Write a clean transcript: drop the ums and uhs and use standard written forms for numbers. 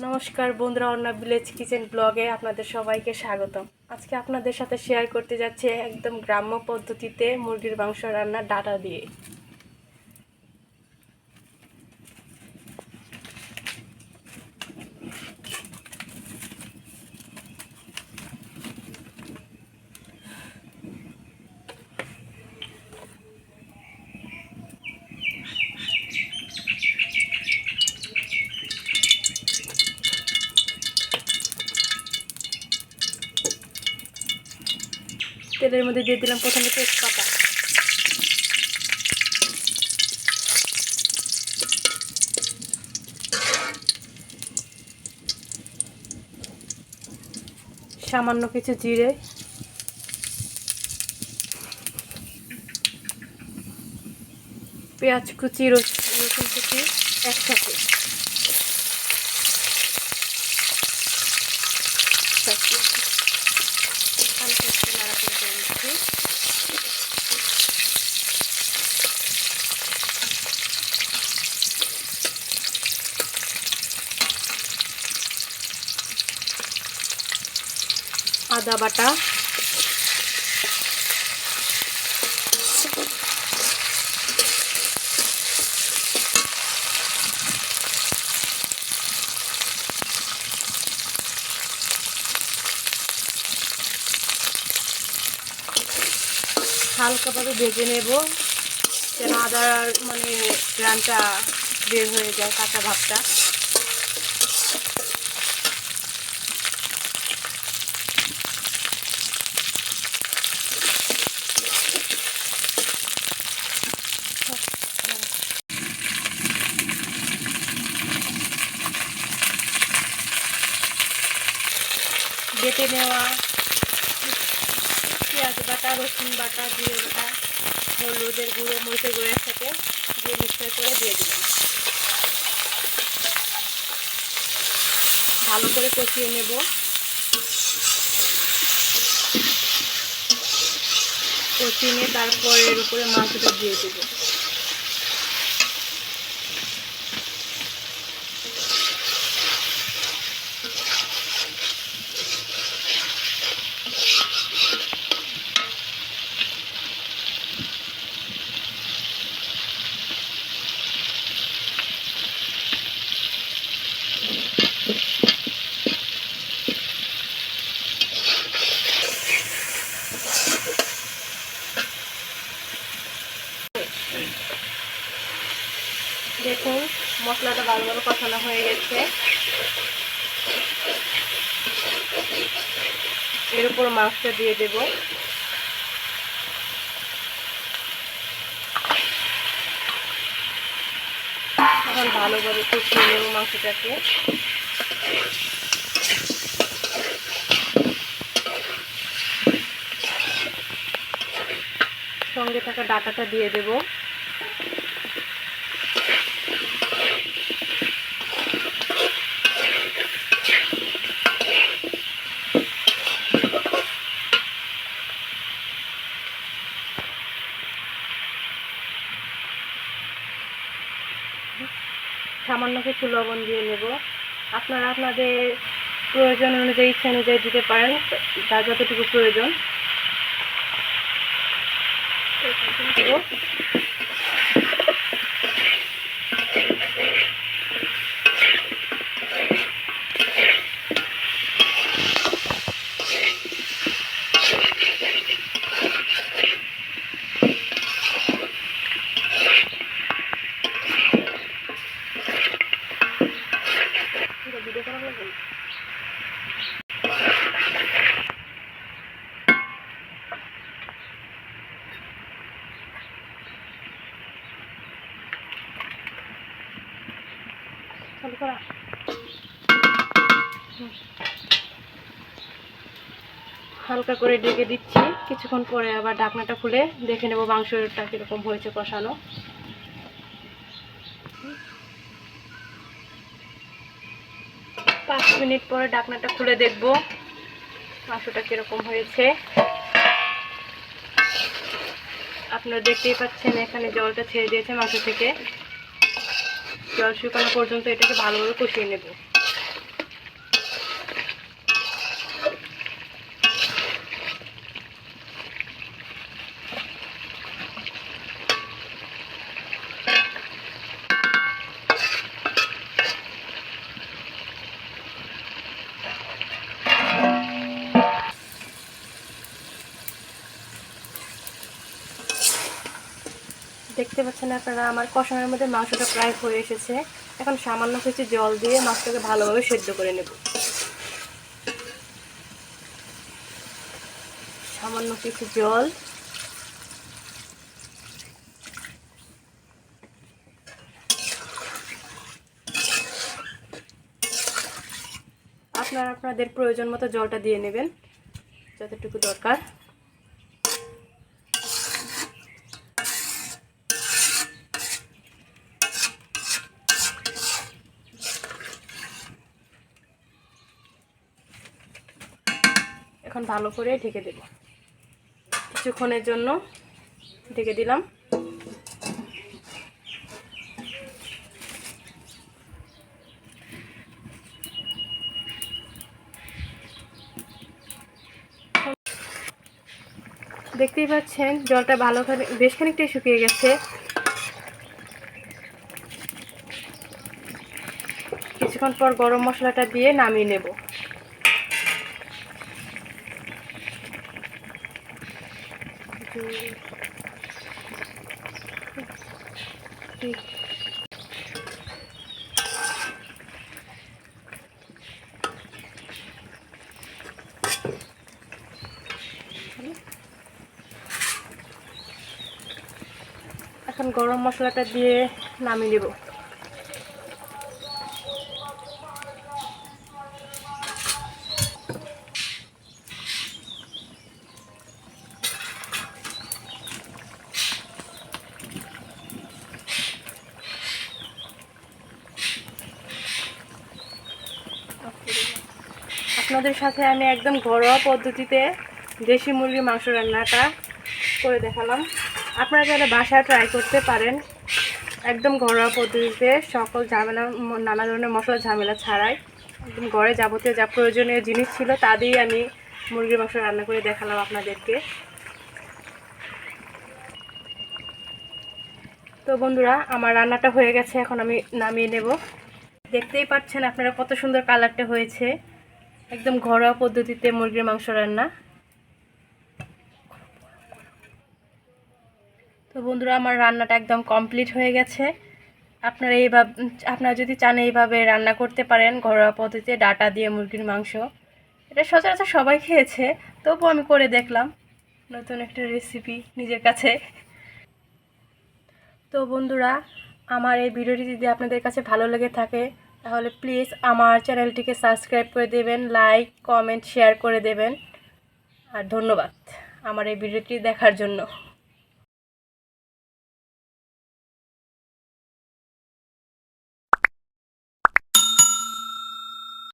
নমস্কার বন্ধুরা, Anna village kitchen ব্লগে আপনাদের সবাইকে স্বাগতম। আজকে আপনাদের সাথে শেয়ার করতে যাচ্ছি একদম গ্রাম্য পদ্ধতিতে মুরগির মাংস রান্না ডাটা দিয়ে। তেলের মধ্যে দিয়ে দিলাম প্রথমে তেজপাতা, সামান্য কিছু জিরে, পেঁয়াজ কুচি, রসুন কুচি একসাথে হালকা একটু নাড়াচাড়া করে দিচ্ছি। আদা বাটা, হালকাভাবে ভেজে নেব যেন আদার গ্রানটা বের হয়ে যায়, কাঁচা ভাবটা। বেটে নেওয়া পেঁয়াজ বাটা, রসুন বাটা, জিরে বাটা, হলুদের গুঁড়ো, মরিচের গুঁড়ো একসাথে দিয়ে মিক্সার করে দিয়ে দিলাম। ভালো করে কষিয়ে নেব। কষিয়ে নিয়ে তারপর এর উপরে মাংসটা দিয়ে দেবো। দেখুন মশলাটা ভালোভাবে কষানো হয়ে গেছে। এর উপর মাংসটা দিয়ে দেব। এখন ভালোভাবে কষিয়ে নেব মাংসটাকে। সঙ্গে থাকা ডাটাটা দিয়ে দেব। সামান্য কিছু লবণ দিয়ে নেব। আপনারা আপনাদের প্রয়োজন অনুযায়ী, ইচ্ছা অনুযায়ী দিতে পারেন, যা যতটুকু প্রয়োজন। হালকা করে ঢেকে দিচ্ছি। কিছুক্ষণ পরে আবার ঢাকনাটা খুলে দেখে নেব মাংসটা কীরকম হয়েছে কষানো। 5 মিনিট পরে ঢাকনাটা খুলে দেখব মাংসটা কীরকম হয়েছে। আপনারা দেখতেই পাচ্ছেন এখানে জলটা ছেড়ে দিয়েছে মাংস থেকে। জল শুকানো পর্যন্ত এটাকে ভালোভাবে কষিয়ে নেব। দেখতে পাচ্ছেন আপনারা আমার কষানোর মধ্যে মাংসটা প্রায় হয়ে এসেছে। এখন সামান্য কিছু জল দিয়ে মাছটাকে ভালোভাবে সেদ্ধ করে নেব। সামান্য কিছু জল, আপনারা আপনাদের প্রয়োজন মতো জলটা দিয়ে নেবেন যতটুকু দরকার। এখন ভালো করে ঢেকে দেব, কিছুক্ষণের জন্য ঢেকে দিলাম। দেখতেই পাচ্ছেন জলটা ভালো করে বেশ খানিকটাই শুকিয়ে গেছে। কিছুক্ষণ পর গরম মশলাটা দিয়ে নামিয়ে নেব। এখন গরম মশলাটা দিয়ে নামিয়ে নেব। আপনাদের সাথে আমি একদম ঘরোয়া পদ্ধতিতে দেশি মুরগির মাংস রান্নাটা করে দেখালাম। আপনারা যারা বাসায় ট্রাই করতে পারেন, একদম ঘরোয়া পদ্ধতিতে সকল ঝামেলা, নানা ধরনের মশলা ঝামেলা ছাড়াই একদম ঘরে যাবতীয় যা প্রয়োজনীয় জিনিস ছিল তা দিয়েই আমি মুরগির মাংস রান্না করে দেখালাম আপনাদেরকে। তো বন্ধুরা, আমার রান্নাটা হয়ে গেছে, এখন আমি নামিয়ে নেব। দেখতেই পাচ্ছেন আপনারা কত সুন্দর কালারটা হয়েছে। একদম ঘরোয়া পদ্ধতিতে মুরগির মাংস রান্না। তো বন্ধুরা, আমার রান্নাটা একদম কমপ্লিট হয়ে গেছে। আপনারা যদি চান এইভাবে রান্না করতে পারেন ঘরোয়া পদ্ধতিতে ডাটা দিয়ে মুরগির মাংস। এটা সচরাচর সবাই খেয়েছে, তবুও আমি করে দেখলাম নতুন একটা রেসিপি নিজের কাছে। তো বন্ধুরা, আমার এই ভিডিওটি যদি আপনাদের কাছে ভালো লেগে থাকে তাহলে প্লিজ আমার চ্যানেলটিকে সাবস্ক্রাইব করে দেবেন, লাইক কমেন্ট শেয়ার করে দেবেন। আর ধন্যবাদ আমার এই ভিডিওটি দেখার জন্য।